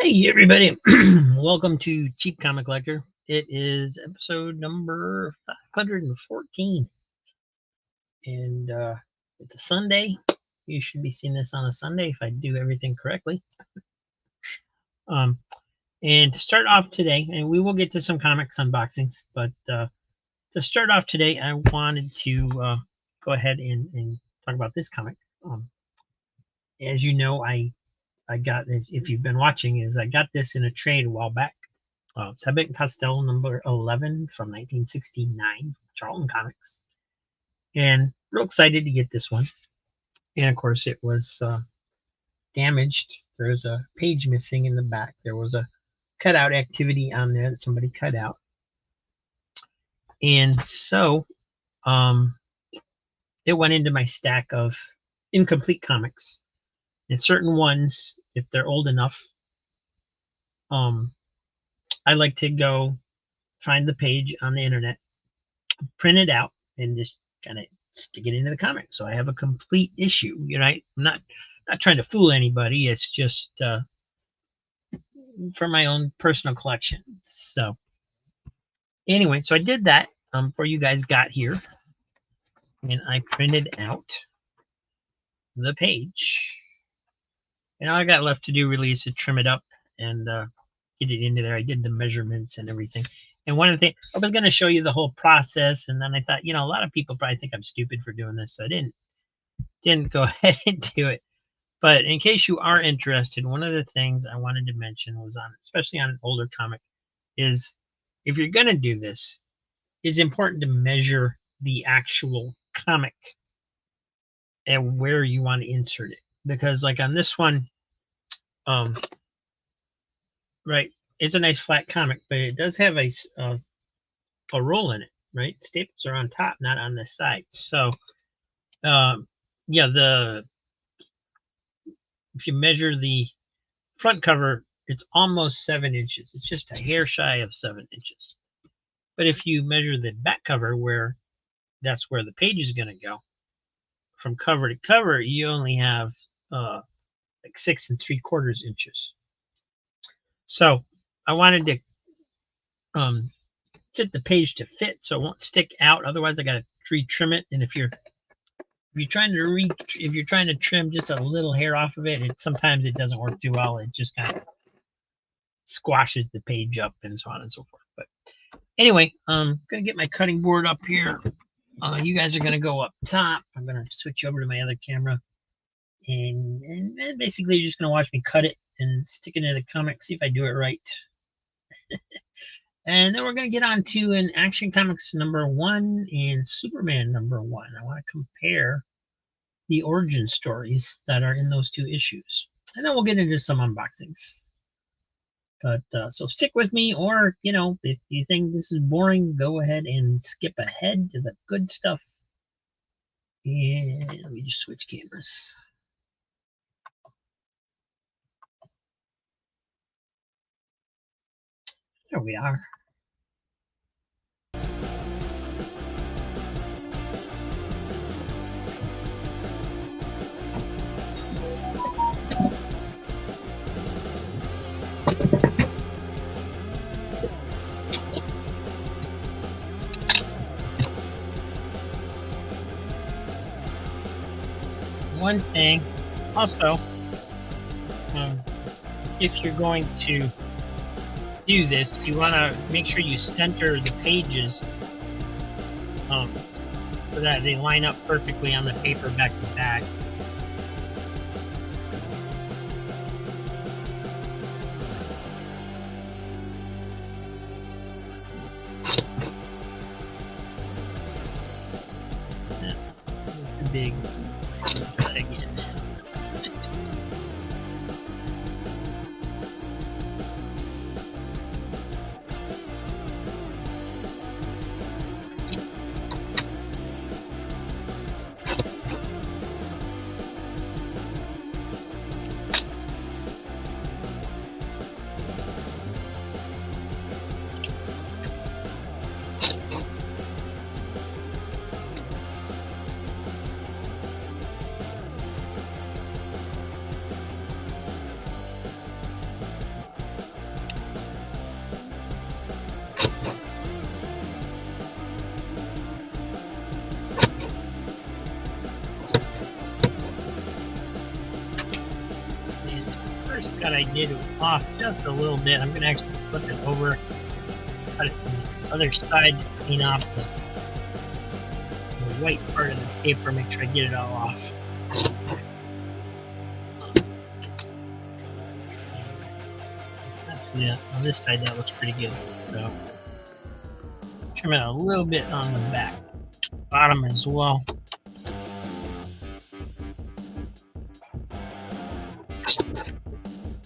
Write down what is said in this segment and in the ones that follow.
Hey everybody, welcome to Cheap Comic Collector. It is episode number 514, and it's a Sunday. You should be seeing this on a Sunday if I do everything correctly. And to start off today, and we will get to some comics unboxings, but to start off today, I wanted to go ahead and talk about this comic. As you know, I got, if you've been watching, I got this in a trade a while back. Sabet Pastel number 11 from 1969, Charlton Comics. And real excited to get this one. And of course, it was damaged. There's a page missing in the back. There was a cutout activity on there that somebody cut out. And so it went into my stack of incomplete comics. And certain ones, if they're old enough, I like to go find the page on the internet, print it out, and just kind of stick it into the comic. So I have a complete issue. You know, I'm not trying to fool anybody. It's just for my own personal collection. So anyway, so I did that before you guys got here, and I printed out the page. And all I got left to do really is to trim it up and get it into there. I did the measurements and everything. And one of the things, I was going to show you the whole process, and then I thought, you know, a lot of people probably think I'm stupid for doing this, so I didn't go ahead and do it. But in case you are interested, one of the things I wanted to mention was especially on an older comic, is if you're going to do this, it's important to measure the actual comic and where you want to insert it. Because like on this one, right, it's a nice flat comic, but it does have a roll in it, right? Staples are on top, not on the side. So, yeah, if you measure the front cover, it's almost 7 inches. It's just a hair shy of 7 inches. But if you measure the back cover, that's where the page is going to go, from cover to cover, you only have like 6 3/4 inches. So I wanted to fit the page to fit, so it won't stick out. Otherwise, I got to retrim it. And if you're trying to trim just a little hair off of it, sometimes it doesn't work too well. It just kind of squashes the page up and so on and so forth. But anyway, I'm gonna get my cutting board up here. You guys are gonna go up top. I'm gonna switch over to my other camera, and basically you're just gonna watch me cut it and stick it into the comic, see if I do it right. And then we're gonna get on to an Action Comics number 1 and Superman number 1. I want to compare the origin stories that are in those 2 issues, and then we'll get into some unboxings. But so stick with me, or you know, if you think this is boring, go ahead and skip ahead to the good stuff. And let me just switch cameras. There we are. One thing also, if you're going to do this, you want to make sure you center the pages so that they line up perfectly on the paper back to back. Big again. first cut I did was off just a little bit. I'm going to actually flip it over, cut it from the other side to clean off the white part of the paper, make sure I get it all off. Actually, on this side that looks pretty good. So trim it a little bit on the back, bottom as well.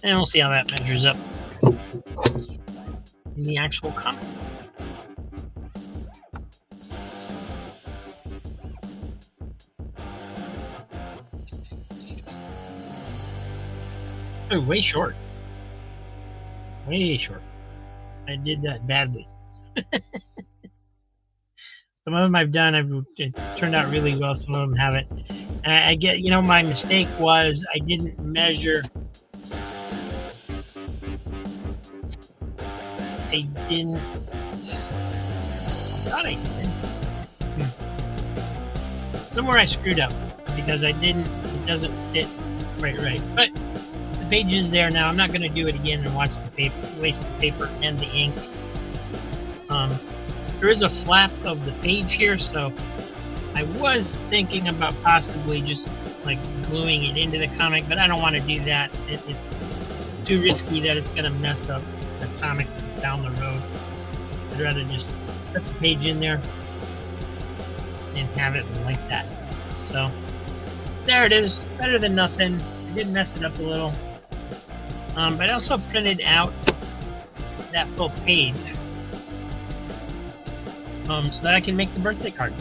And we'll see how that measures up in the actual comic. Oh, way short. Way short. I did that badly. Some of them I've done, it turned out really well. Some of them haven't. And I get, my mistake was I didn't measure. I thought I did. Somewhere I screwed up because it doesn't fit right. But the page is there now. I'm not going to do it again and waste the paper and the ink. There is a flap of the page here, so I was thinking about possibly just like gluing it into the comic, but I don't want to do that. It's too risky that it's going to mess up the comic down the road. I'd rather just set the page in there and have it like that. So there it is, better than nothing. I did mess it up a little, but I also printed out that full page so that I can make the birthday card.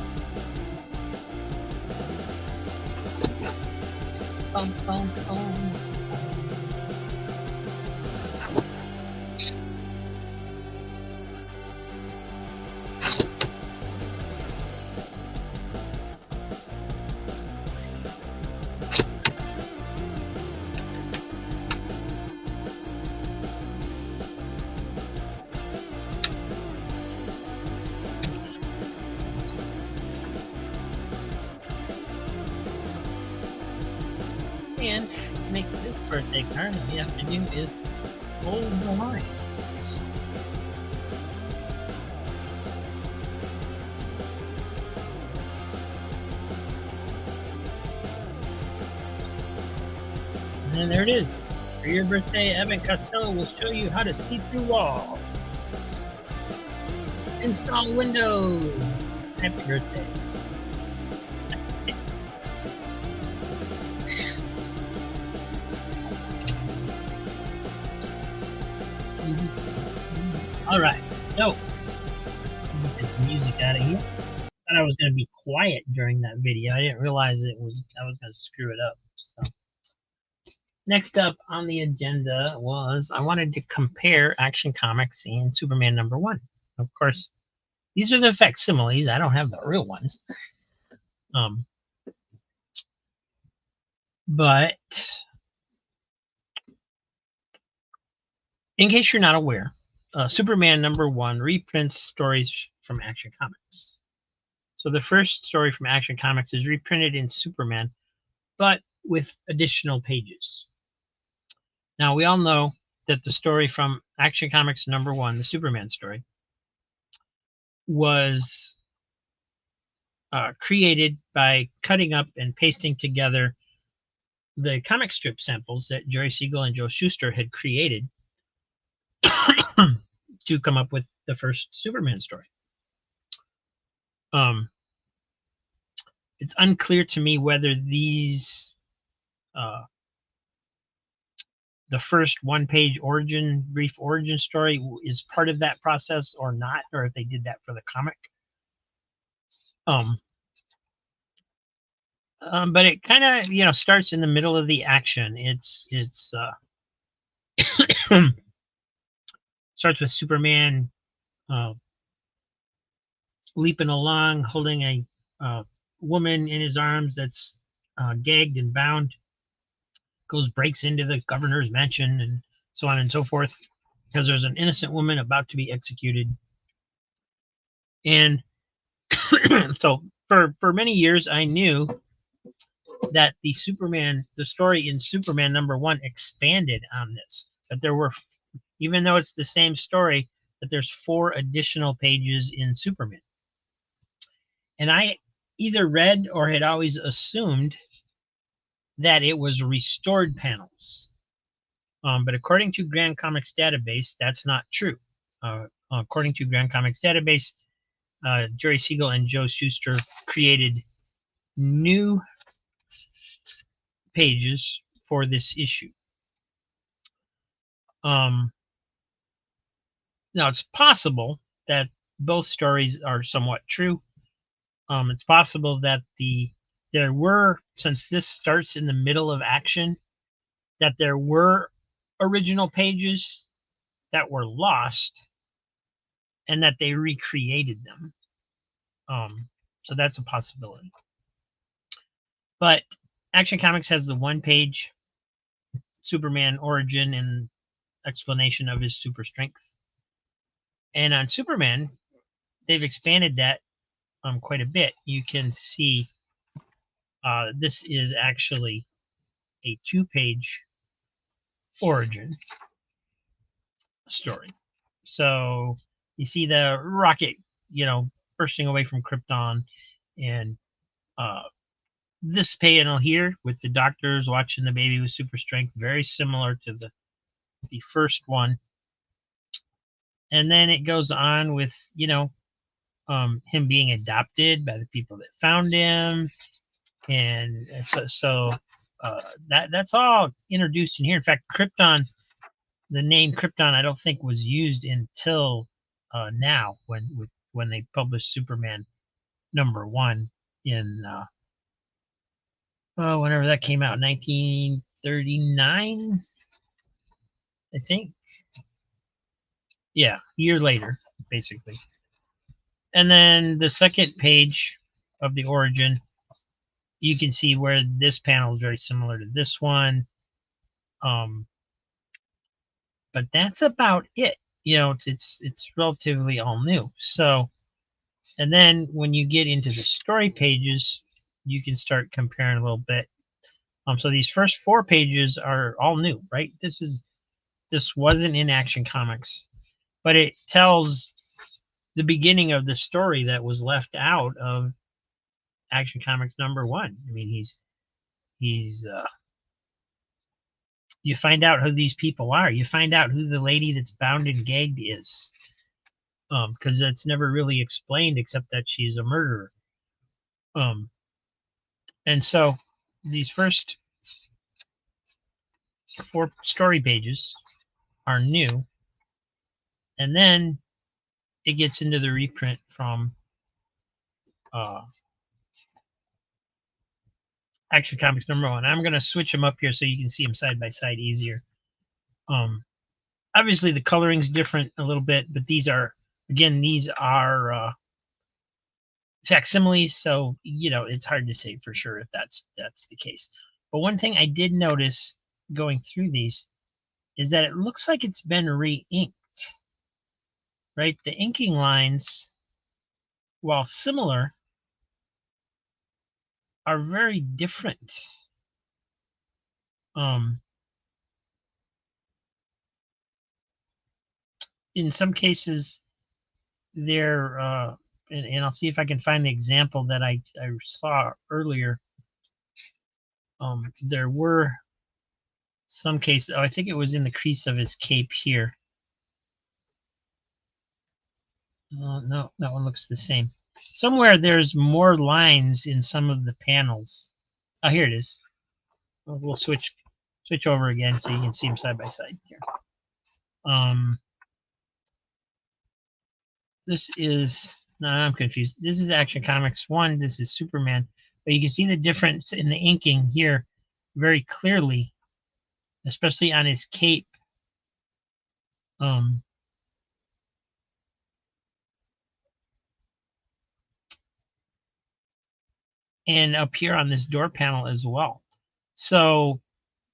And to make this birthday card, all you have to do is fold the line. And then there it is. For your birthday, Evan Costello will show you how to see through walls. Install Windows. Happy birthday. Alright, so get this music out of here. Thought I was going to be quiet during that video. I didn't realize I was going to screw it up. So next up on the agenda was I wanted to compare Action Comics and Superman #1. Of course, these are the facsimiles. I don't have the real ones. But in case you're not aware, Superman #1 reprints stories from Action Comics. So the first story from Action Comics is reprinted in Superman, but with additional pages. Now, we all know that the story from Action Comics #1, the Superman story, was created by cutting up and pasting together the comic strip samples that Jerry Siegel and Joe Shuster had created to come up with the first Superman story. It's unclear to me whether these the first one-page brief origin story is part of that process or not, or if they did that for the comic. But it kind of, starts in the middle of the action. It's starts with Superman leaping along, holding a woman in his arms that's gagged and bound. Breaks into the governor's mansion and so on and so forth, because there's an innocent woman about to be executed. And so for many years I knew that the story in Superman #1 expanded on this. That there were, even though it's the same story, that there's 4 additional pages in Superman. And I either read or had always assumed that it was restored panels. But according to Grand Comics Database, that's not true. According to Grand Comics Database, Jerry Siegel and Joe Shuster created new pages for this issue. Now, it's possible that both stories are somewhat true. It's possible that there were, since this starts in the middle of action, that there were original pages that were lost and that they recreated them. So that's a possibility. But Action Comics has the 1-page Superman origin and explanation of his super strength. And on Superman, they've expanded that quite a bit. You can see this is actually a 2-page origin story. So you see the rocket, bursting away from Krypton, and this panel here with the doctors watching the baby with super strength, very similar to the first one. And then it goes on with him being adopted by the people that found him, and so that's all introduced in here. In fact, Krypton, the name Krypton, I don't think was used until now when they published Superman #1 in whenever that came out, 1939, I think. Yeah, a year later, basically. And then the second page of the origin, you can see where this panel is very similar to this one. But that's about it. It's relatively all new. So, and then when you get into the story pages, you can start comparing a little bit. So these first 4 pages are all new, right? This wasn't in Action Comics, but it tells the beginning of the story that was left out of Action Comics #1. I mean, he's you find out who these people are. You find out who the lady that's bound and gagged is, because that's never really explained except that she's a murderer. And so these first 4 story pages are new, and then it gets into the reprint from Action Comics #1. I'm going to switch them up here so you can see them side by side easier. Obviously the coloring's different a little bit, but these are facsimiles, so it's hard to say for sure if that's the case. But one thing I did notice going through these is that it looks like it's been re-inked. Right? The inking lines, while similar, are very different. In some cases, they're and I'll see if I can find the example that I saw earlier. There were some cases. I think it was in the crease of his cape here. No, that one looks the same. Somewhere there's more lines in some of the panels. Oh, here it is. We'll switch over again so you can see them side by side here. This is, no, I'm confused. This is Action Comics 1. This is Superman. But you can see the difference in the inking here very clearly, especially on his cape. And up here on this door panel as well. So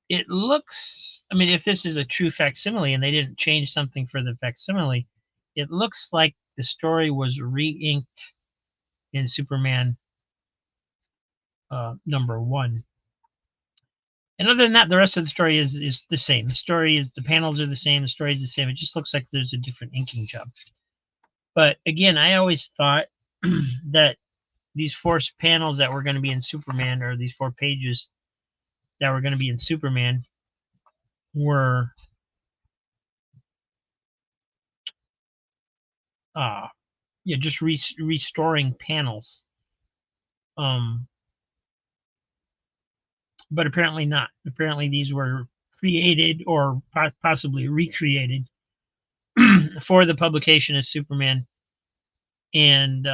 it looks, I mean, if this is a true facsimile and they didn't change something for the facsimile, it looks like the story was re-inked in Superman #1. And other than that, the rest of the story is the same. The story is, the panels are the same. The story is the same. It just looks like there's a different inking job. But again, I always thought that these 4 panels that were going to be in Superman, or these 4 pages that were going to be in Superman, were just restoring panels. But apparently not. Apparently these were created or possibly recreated for the publication of Superman, and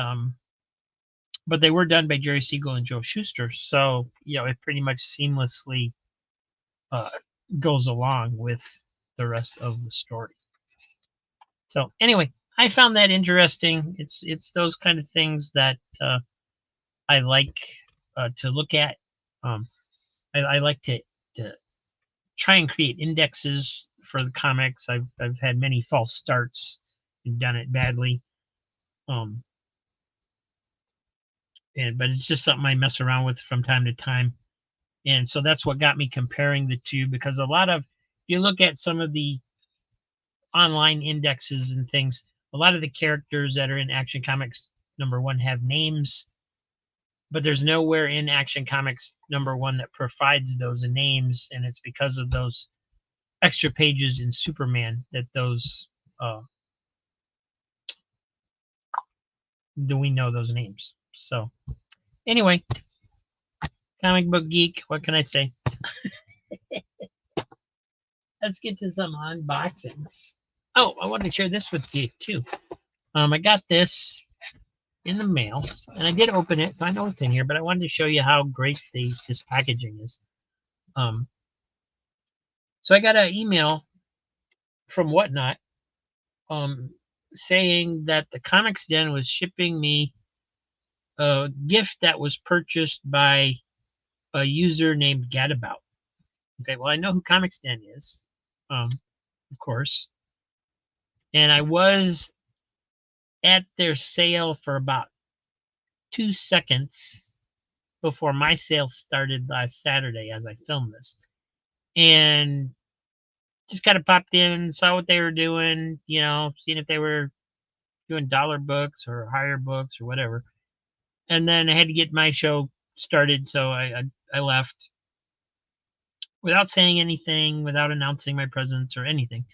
but they were done by Jerry Siegel and Joe Shuster, so it pretty much seamlessly goes along with the rest of the story. So anyway, I found that interesting. It's those kind of things that I like to look at. I like to try and create indexes for the comics. I've had many false starts and done it badly. But it's just something I mess around with from time to time. And so that's what got me comparing the two, because if you look at some of the online indexes and things, a lot of the characters that are in Action Comics #1 have names, but there's nowhere in Action Comics #1 that provides those names, and it's because of those extra pages in Superman that those do we know those names. So anyway, comic book geek, what can I say? Let's get to some unboxings. Oh, I wanted to share this with you too. I got this in the mail, and I did open it. I know what's in here, but I wanted to show you how great this packaging is. So I got an email from Whatnot saying that the Comics Den was shipping me a gift that was purchased by a user named Gadabout. Okay, well, I know who Comics Den is, of course. And I was at their sale for about 2 seconds before my sale started last Saturday as I filmed this. And just kind of popped in, saw what they were doing, seeing if they were doing dollar books or higher books or whatever. And then I had to get my show started, so I left without saying anything, without announcing my presence or anything.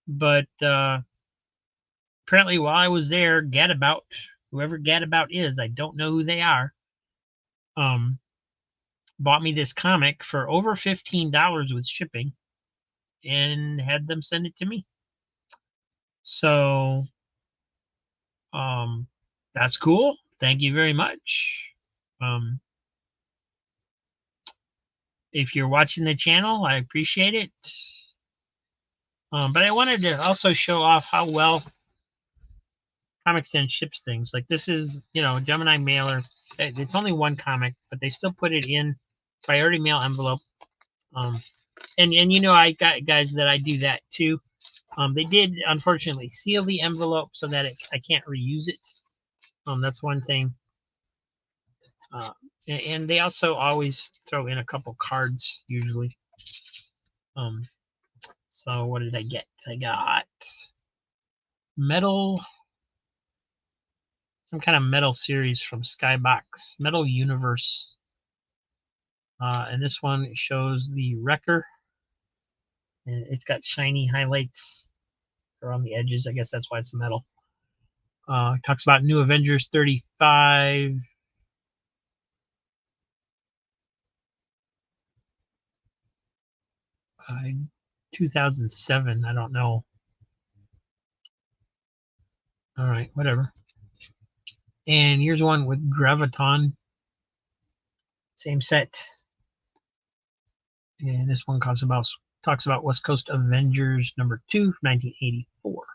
But apparently while I was there, Gadabout, whoever Gadabout is, I don't know who they are, bought me this comic for over $15 with shipping and had them send it to me. So that's cool. Thank you very much. If you're watching the channel, I appreciate it. But I wanted to also show off how well Comics Den ships things. Like this is, Gemini mailer. It's only one comic, but they still put it in priority mail envelope. And I got guys that I do that too. They did unfortunately seal the envelope so that I can't reuse it. That's one thing. And they also always throw in a couple cards usually. So what did I get? I got metal, some kind of metal series from Skybox, Metal Universe. And this one shows the Wrecker. And it's got shiny highlights around the edges. I guess that's why it's metal. It talks about New Avengers 35. 2007. I don't know. All right, whatever. And here's one with Graviton. Same set. And this one talks about West Coast Avengers #2 from 1984.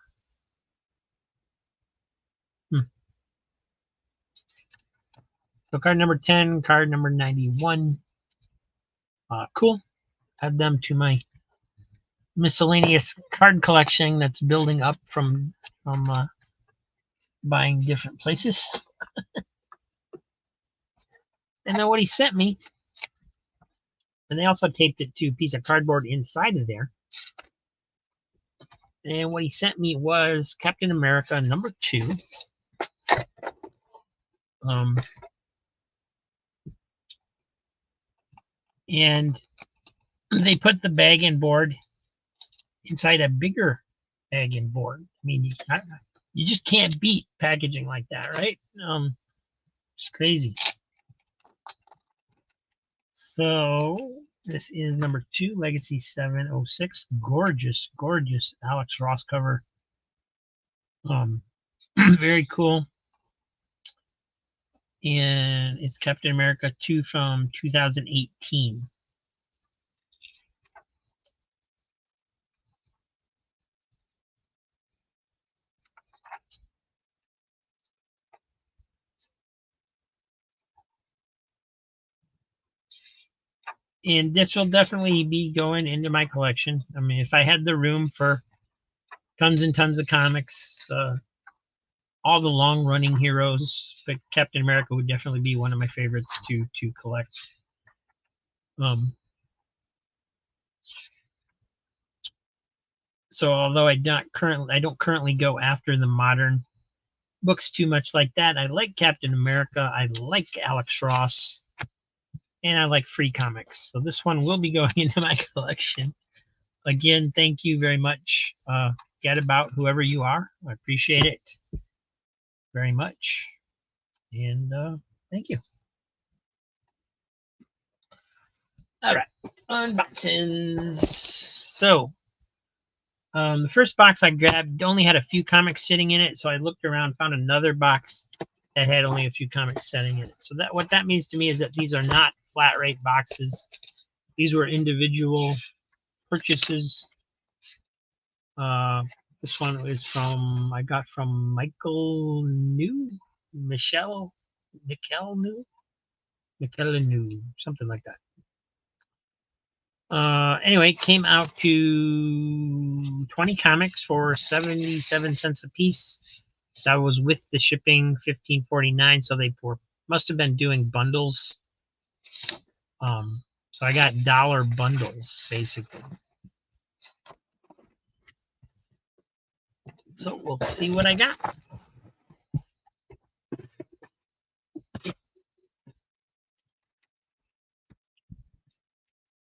So card number 10, card number 91. Cool. Add them to my miscellaneous card collection that's building up from buying different places. And then what he sent me And they also taped it to a piece of cardboard inside of there. And what he sent me was Captain America #2. And they put the bag and board inside a bigger bag and board. I mean, you just can't beat packaging like that, right? It's crazy. So this is #2, Legacy 706. Gorgeous, gorgeous Alex Ross cover. Very cool. And it's Captain America 2 from 2018. And this will definitely be going into my collection. I mean, if I had the room for tons and tons of comics, all the long-running heroes, but Captain America would definitely be one of my favorites to collect. So although I don't currently go after the modern books too much like that, I like Captain America, I like Alex Ross, and I like free comics. So this one will be going into my collection. Again, thank you very much. Gadabout, whoever you are, I appreciate it very much. And thank you. All right, unboxings. So the first box I grabbed only had a few comics sitting in it, so I looked around, found another box that had only a few comics sitting in it. So what that means to me is that these are not flat rate boxes. These were individual purchases. This one is I got from Michael New, Michelle New, something like that. Anyway, came out to 20 comics for 77 cents a piece. That was with the shipping, $15.49. So they must have been doing bundles. So I got dollar bundles basically. So we'll see what I got.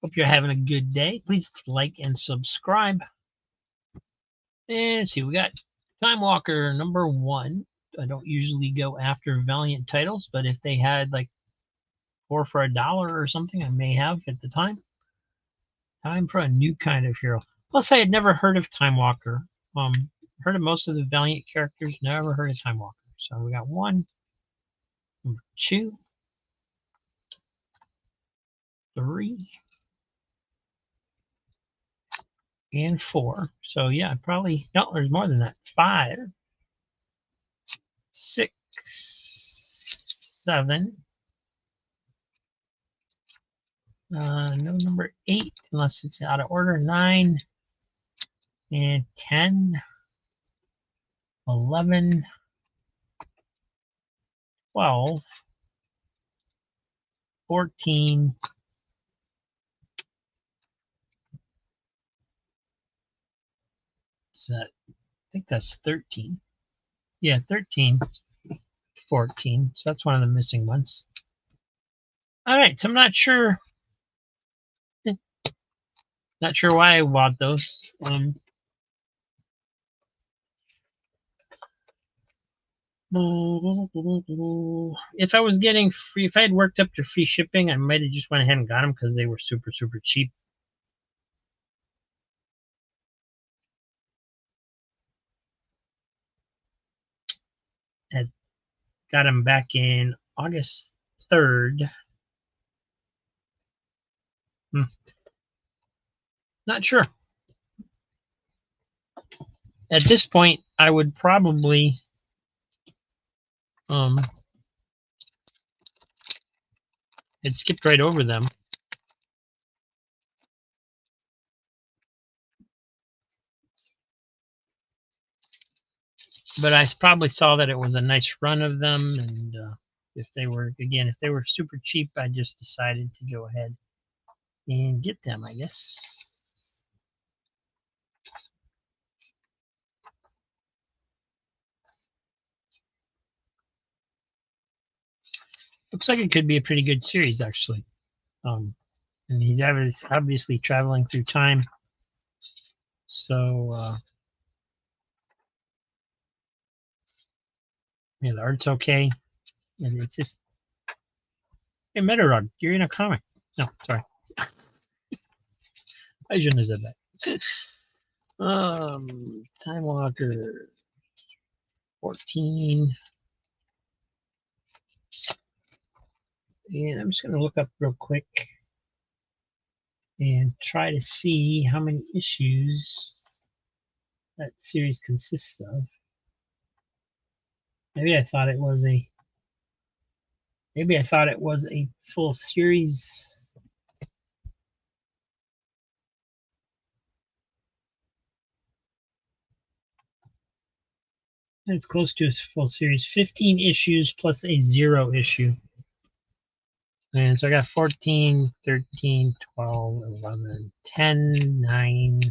Hope you're having a good day. Please like and subscribe. And see, we got Time Walker #1. I don't usually go after Valiant titles, but if they had like 4 for $1 or something, I may have at the time. Time for a new kind of hero. Plus, I had never heard of Time Walker. Heard of most of the Valiant characters, never heard of Time Walker. So we got 1, 2, 3, and 4. So yeah, probably no, there's more than that. 5, 6, 7. No #8 unless it's out of order. 9 and 10, 11, 12, 14. I think that's 13. Yeah, 13, 14. So that's one of the missing ones. All right, so I'm not sure. Not sure why I bought those. If I was getting free, if I had worked up to free shipping, I might have just went ahead and got them because they were super, super cheap. I got them back in August 3rd. Not sure. At this point, I would probably it skipped right over them. But I probably saw that it was a nice run of them, and if they were super cheap, I just decided to go ahead and get them, I guess. Looks like it could be a pretty good series, actually. And he's obviously traveling through time. So, yeah, the art's okay. And it's just, hey, Metarod, you're in a comic. No, sorry. I shouldn't have said that. Time Walker 14. And I'm just going to look up real quick and try to see how many issues that series consists of. Maybe I thought it was a full series. It's close to a full series. 15 issues plus a 0 issue. And so I got 14, 13, 12, 11, 10, 9,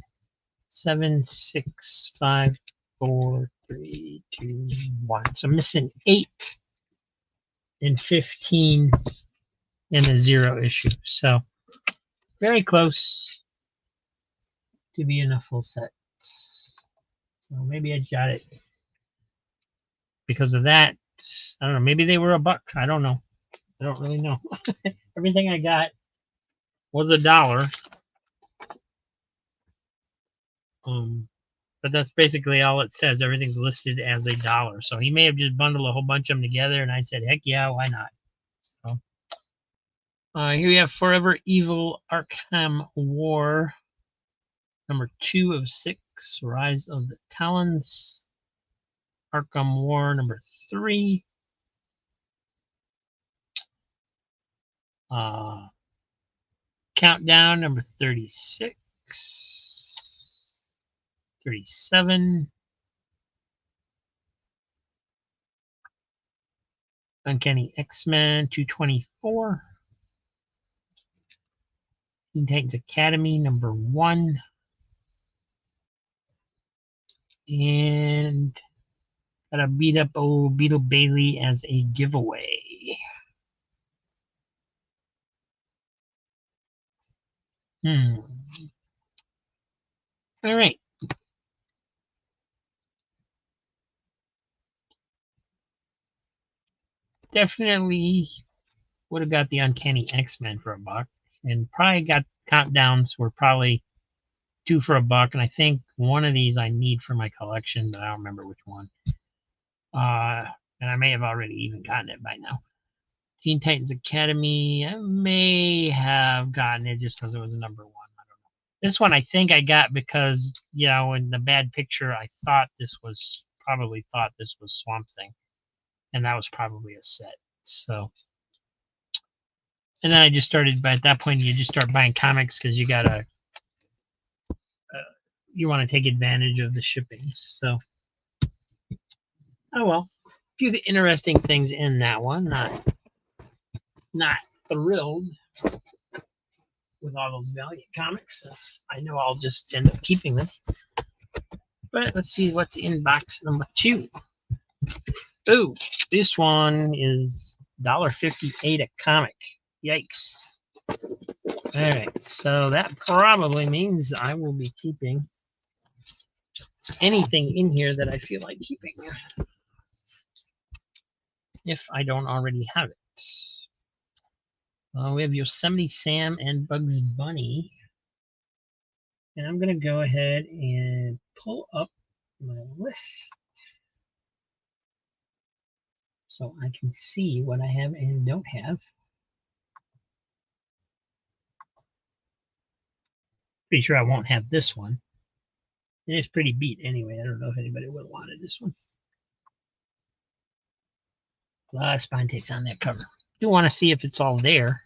7, 6, 5, 4, 3, 2, 1. So I'm missing 8 and 15 and a 0 issue. So very close to being a full set. So maybe I got it because of that. I don't know. Maybe they were $1. I don't know. I don't really know. Everything I got was $1. But that's basically all it says. Everything's listed as $1. So he may have just bundled a whole bunch of them together, and I said, heck yeah, why not? So here we have Forever Evil Arkham War, number 2 of 6, Rise of the Talons. Arkham War, number 3. Countdown, number 36. 37. Uncanny X-Men 224. Teen Titans Academy number 1. And gotta beat up old Beetle Bailey as a giveaway. All right. Definitely would have got the Uncanny X-Men for $1, and probably got Countdowns were probably 2 for $1, and I think one of these I need for my collection, but I don't remember which one. And I may have already even gotten it by now. Teen Titans Academy, I may have gotten it just because it was number 1. I don't know. This one I think I got because, you know, in the bad picture, I probably thought this was Swamp Thing, and that was probably a set. So, and then I just started, but at that point, you just start buying comics because you gotta, you want to take advantage of the shipping. So, oh well, a few of the interesting things in that one. Not thrilled with all those Valiant comics. I know I'll just end up keeping them. But let's see what's in box number 2. Ooh, this one is $1.58 a comic. Yikes. Alright, so that probably means I will be keeping anything in here that I feel like keeping, if I don't already have it. We have Yosemite Sam and Bugs Bunny. And I'm going to go ahead and pull up my list so I can see what I have and don't have. Pretty sure I won't have this one. It is pretty beat anyway. I don't know if anybody would have wanted this one. A lot of spine takes on that cover. Do want to see if it's all there.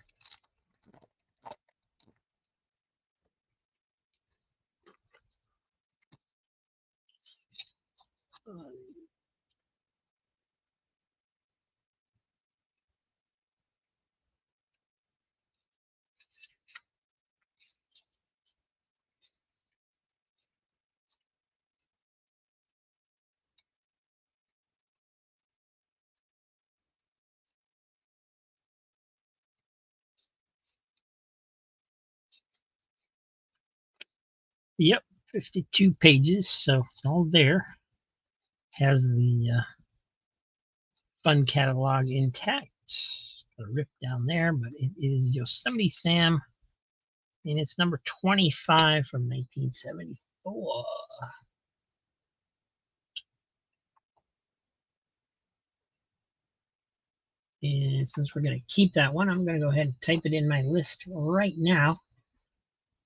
Yep, 52 pages, so it's all there. Has the fun catalog intact. A rip down there, but it is Yosemite Sam, and it's number 25 from 1974. And since we're going to keep that one, I'm going to go ahead and type it in my list right now.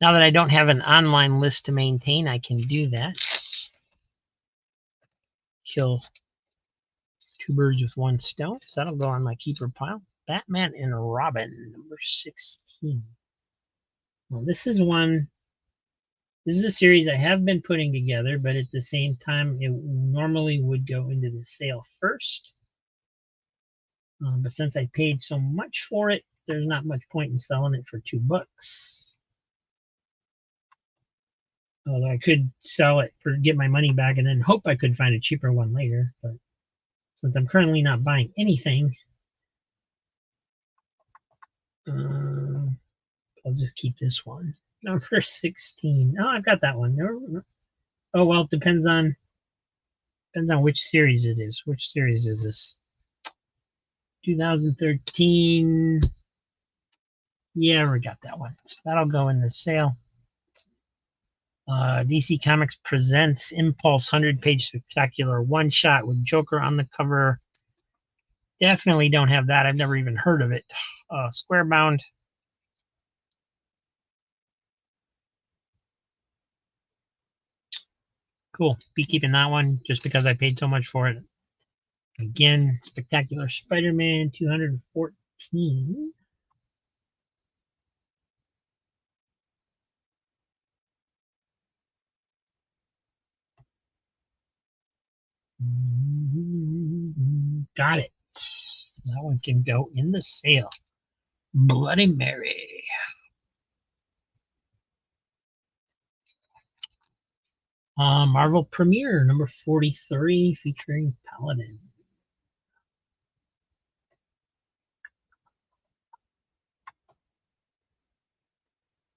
Now that I don't have an online list to maintain, I can do that. Kill two birds with one stone. So that'll go on my keeper pile. Batman and Robin, number 16. Well, this is a series I have been putting together, but at the same time, it normally would go into the sale first. But since I paid so much for it, there's not much point in selling it for $2. Although I could sell it for get my money back and then hope I could find a cheaper one later. But since I'm currently not buying anything, I'll just keep this one. Number 16. Oh, I've got that one. Oh well, it depends on which series it is. Which series is this? 2013. Yeah, we got that one. So that'll go in the sale. DC Comics presents Impulse 100-page spectacular one-shot with Joker on the cover. Definitely don't have that. I've never even heard of it. Square bound. Cool. Be keeping that one just because I paid so much for it. Again, Spectacular Spider-Man 214. Got it. That one can go in the sale. Bloody Mary. Marvel Premiere number 43 featuring Paladin.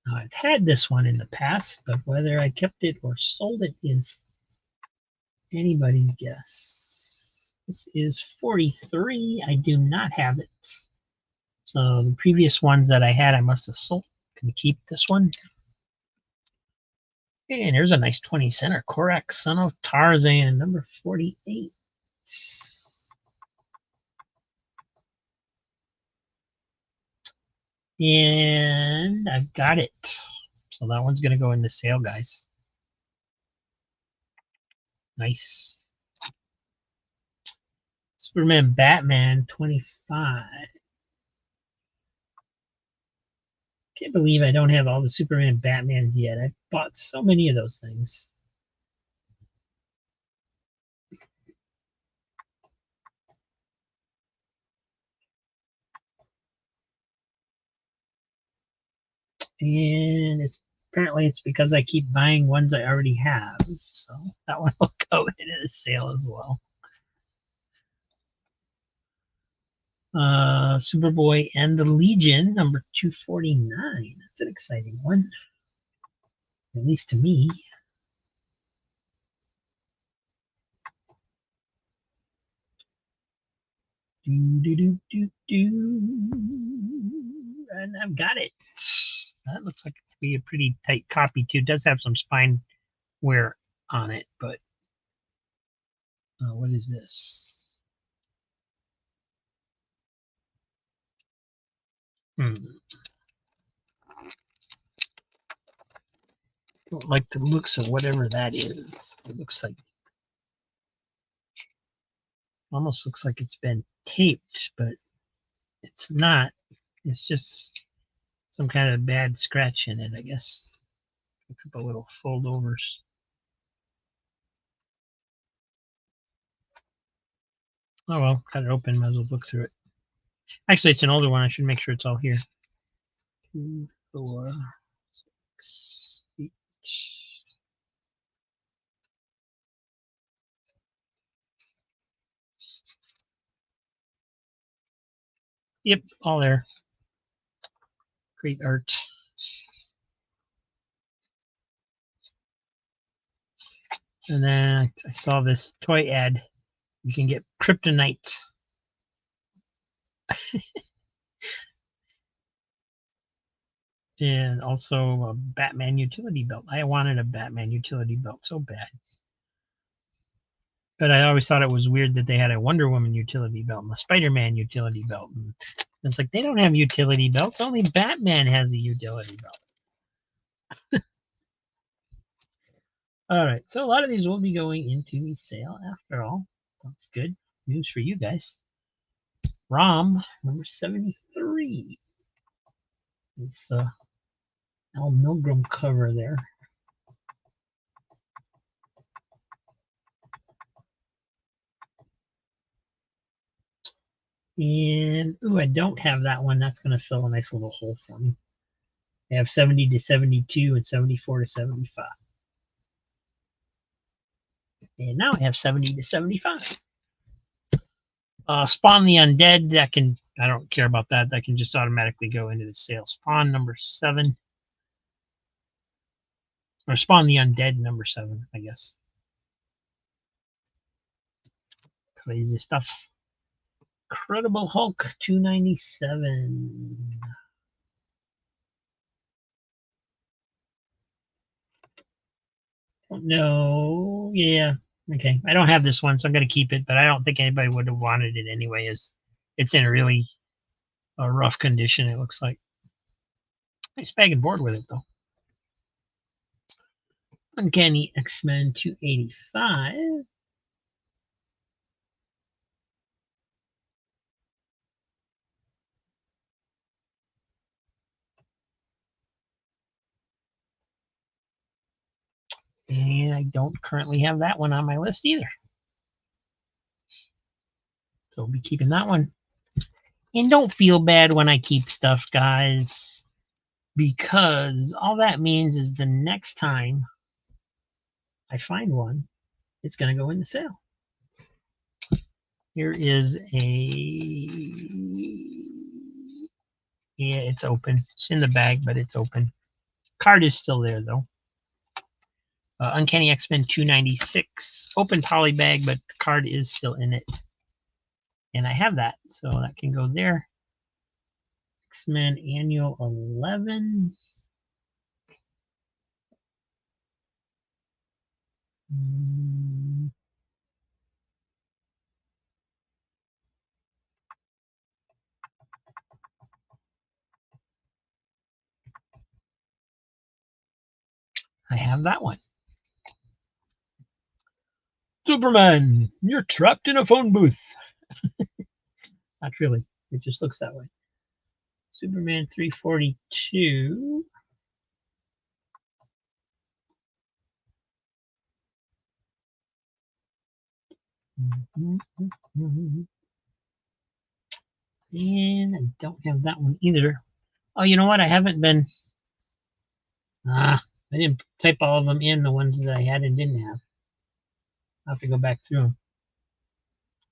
Now, I've had this one in the past, but whether I kept it or sold it is anybody's guess. This is 43. I do not have it. So the previous ones that I had, I must have sold. Can we keep this one? And there's a nice 20 center. Korak, Son of Tarzan, number 48. And I've got it. So that one's going to go in the sale, guys. Nice. Superman Batman 25. Can't believe I don't have all the Superman Batmans yet. I've bought so many of those things. And apparently it's because I keep buying ones I already have. So that one will go into the sale as well. Superboy and the Legion, number 249. That's an exciting one, at least to me. And I've got it. That looks like it to be a pretty tight copy too. It does have some spine wear on it, but what is this? Don't like the looks of whatever that is. It looks like almost looks like it's been taped, but it's not. It's just some kind of bad scratch in it, I guess. A couple little fold overs. Oh well, got it open, might as well look through it. Actually, it's an older one. I should make sure it's all here. 2, 4, 6, 8. Yep, all there. Great art. And then I saw this toy ad. You can get kryptonite. And also a Batman utility belt. I wanted a Batman utility belt so bad. But I always thought it was weird that they had a Wonder Woman utility belt and a Spider-Man utility belt. And it's like, they don't have utility belts. Only Batman has a utility belt. All right, so a lot of these will be going into the sale after all. That's good news for you guys. ROM number 73. This Al Milgrom cover there. And, ooh, I don't have that one. That's going to fill a nice little hole for me. I have 70 to 72 and 74 to 75. And now I have 70 to 75. Spawn the Undead, that can, I don't care about that. That can just automatically go into the sale. Spawn number 7. Or Spawn the Undead number 7, I guess. Crazy stuff. Incredible Hulk 297. No, yeah, okay. I don't have this one, so I'm going to keep it, but I don't think anybody would have wanted it anyway. It's in a really rough condition, it looks like. Nice bag and board with it, though. Uncanny X-Men 285. And I don't currently have that one on my list either. So we'll be keeping that one. And don't feel bad when I keep stuff, guys, because all that means is the next time I find one, it's going to go into sale. Here is yeah, it's open. It's in the bag, but it's open. Card is still there, though. Uncanny X-Men 296. Open poly bag, but the card is still in it. And I have that, so that can go there. X-Men Annual 11. I have that one. Superman, you're trapped in a phone booth. Not really. It just looks that way. Superman 342. And I don't have that one either. Oh, you know what? I haven't been... I didn't type all of them in, the ones that I had and didn't have. I'll have to go back through them.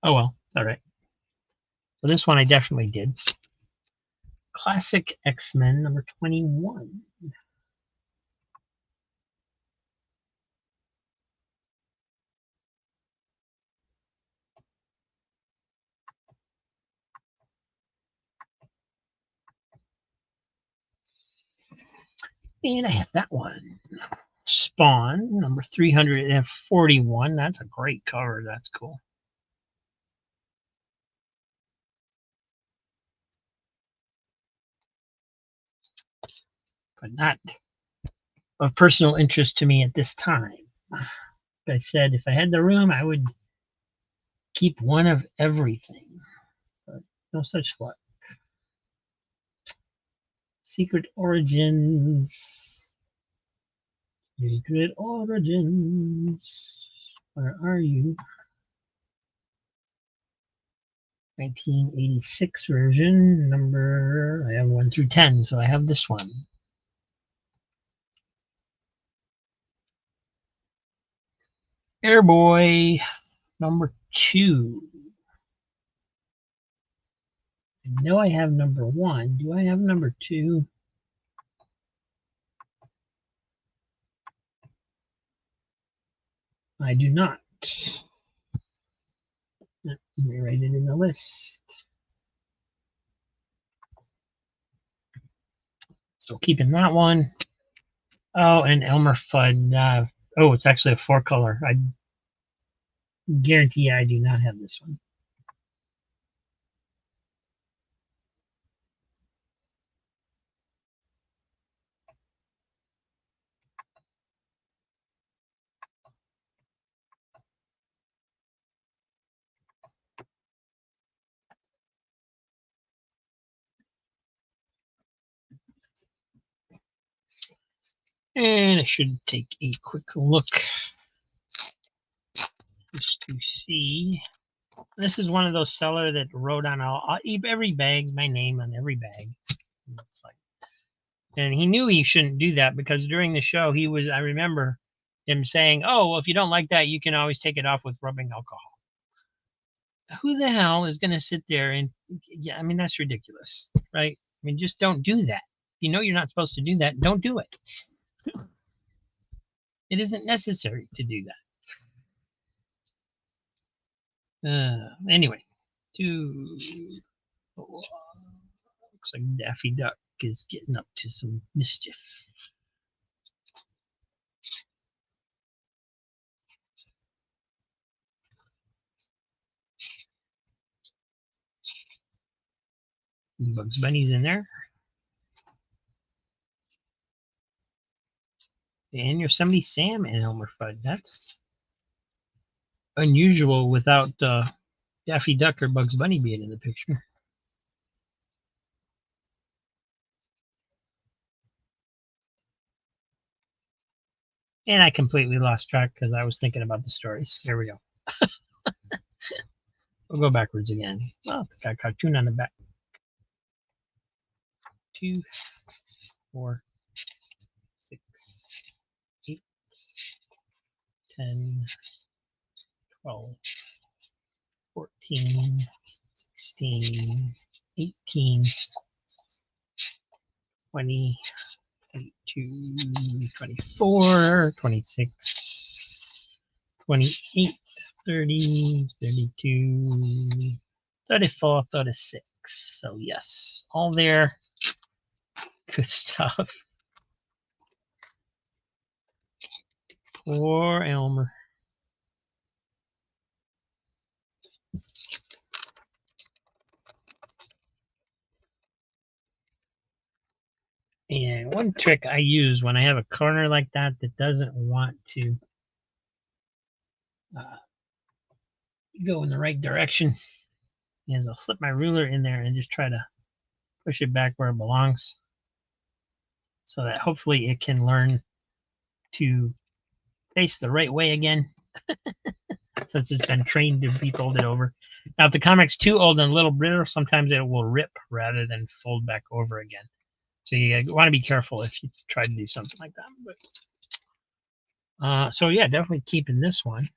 Oh, well. All right. So this one I definitely did. Classic X-Men number 21. And I have that one. Spawn number 341. That's a great cover. That's cool. But not of personal interest to me at this time. Like I said, if I had the room, I would keep one of everything. But no such luck. Secret Origins. Secret Origins. Where are you? 1986 version. Number, I have 1 through 10, so I have this one. Airboy number 2. I know I have number 1. Do I have number 2? I do not. Let me write it in the list. So keeping that one. Oh, and Elmer Fudd. Oh, it's actually a 4-color. I guarantee I do not have this one. And I should take a quick look just to see. This is one of those seller that wrote on every bag, my name on every bag. It's like, and he knew he shouldn't do that because during the show I remember him saying, "Oh, well, if you don't like that, you can always take it off with rubbing alcohol." Who the hell is going to sit there and, yeah, I mean, that's ridiculous, right? I mean, just don't do that. If you know you're not supposed to do that, don't do it. It isn't necessary to do that. Anyway, looks like Daffy Duck is getting up to some mischief. Bugs Bunny's in there. And Yosemite Sam and Elmer Fudd. That's unusual without Daffy Duck or Bugs Bunny being in the picture. And I completely lost track because I was thinking about the stories. There we go. We'll go backwards again. Oh, it's got a cartoon on the back. 2, 4, 6, 8, 10, 12, 14, 16, 18, 20, 22, 24, 26, 28, 30, 32, 34, 36. So yes, all there. Good stuff. Poor Elmer. And one trick I use when I have a corner like that doesn't want to go in the right direction is I'll slip my ruler in there and just try to push it back where it belongs so that hopefully it can learn to face the right way again since it's been trained to be folded over. Now, if the comic's too old and a little brittle, sometimes it will rip rather than fold back over again. So you want to be careful if you try to do something like that. But, so yeah, definitely keeping this one.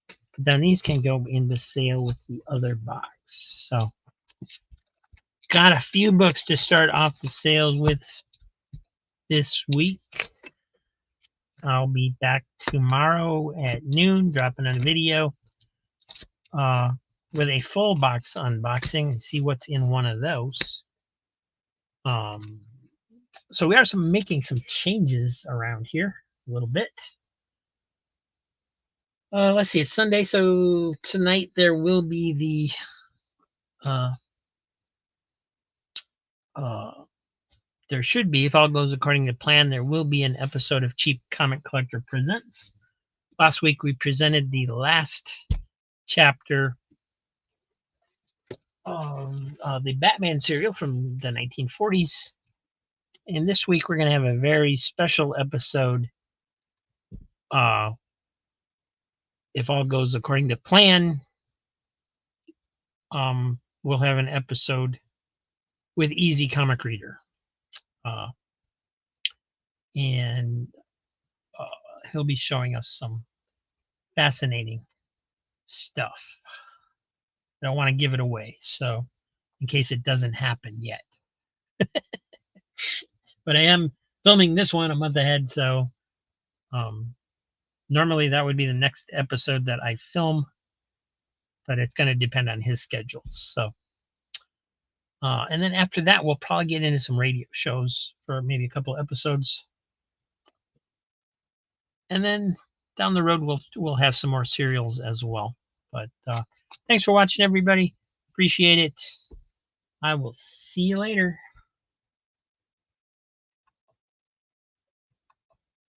But then these can go in the sale with the other box. So got a few books to start off the sales with this week. I'll be back tomorrow at noon, dropping a video with a full box unboxing and see what's in one of those. So we are making some changes around here a little bit. Let's see, it's Sunday, so tonight there will be the there should be, if all goes according to plan, there will be an episode of Cheap Comic Collector Presents. Last week we presented the last chapter of the Batman serial from the 1940s. And this week we're going to have a very special episode. If all goes according to plan, we'll have an episode with Easy Comic Reader. And he'll be showing us some fascinating stuff. I don't want to give it away, so in case it doesn't happen yet. But I am filming this one a month ahead, so Normally that would be the next episode that I film, but it's going to depend on his schedule. So, and then after that, we'll probably get into some radio shows for maybe a couple of episodes. And then down the road, we'll have some more serials as well. But thanks for watching, everybody. Appreciate it. I will see you later.